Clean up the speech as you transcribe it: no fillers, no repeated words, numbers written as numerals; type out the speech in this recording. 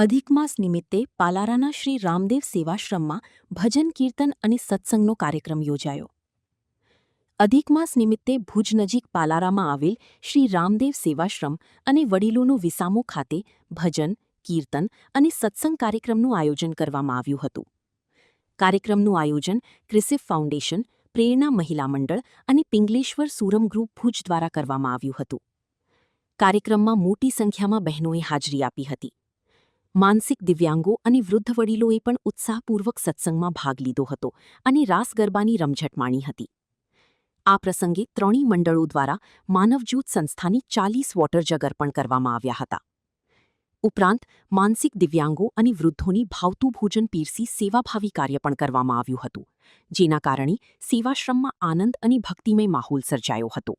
અધિક માસ નિમિત્તે પાલારાના શ્રી રામદેવ સેવાશ્રમમાં ભજન કીર્તન અને સત્સંગનો કાર્યક્રમ યોજાયો. અધિક માસ નિમિત્તે ભુજ નજીક પાલારામાં આવેલ શ્રી રામદેવ સેવાશ્રમ અને વડીલોનો વિસામો ખાતે ભજન, કીર્તન અને સત્સંગ કાર્યક્રમનું આયોજન કરવામાં આવ્યું હતું. કાર્યક્રમનું આયોજન ક્રિસિફ ફાઉન્ડેશન, પ્રેરણા મહિલા મંડળ અને પિંગલેશ્વર સુરમ ગ્રુપ ભુજ દ્વારા કરવામાં આવ્યું હતું. કાર્યક્રમમાં મોટી સંખ્યામાં બહેનોએ હાજરી આપી હતી. માનસિક દિવ્યાંગો અને વૃદ્ધ વડીલોએ પણ ઉત્સાહપૂર્વક સત્સંગમાં ભાગ લીધો હતો અને રાસ ગરબાની રમઝટ માણી હતી. આ પ્રસંગે ત્રણેય મંડળો દ્વારા માનવજ્યોત સંસ્થાની 40 વોટર જગ અર્પણ કરવામાં આવ્યા હતા. ઉપરાંત માનસિક દિવ્યાંગો અને વૃદ્ધોની ભાવતું ભોજન પીરસી સેવાભાવી કાર્ય પણ કરવામાં આવ્યું હતું, જેના કારણે સેવાશ્રમમાં આનંદ અને ભક્તિમય માહોલ સર્જાયો હતો.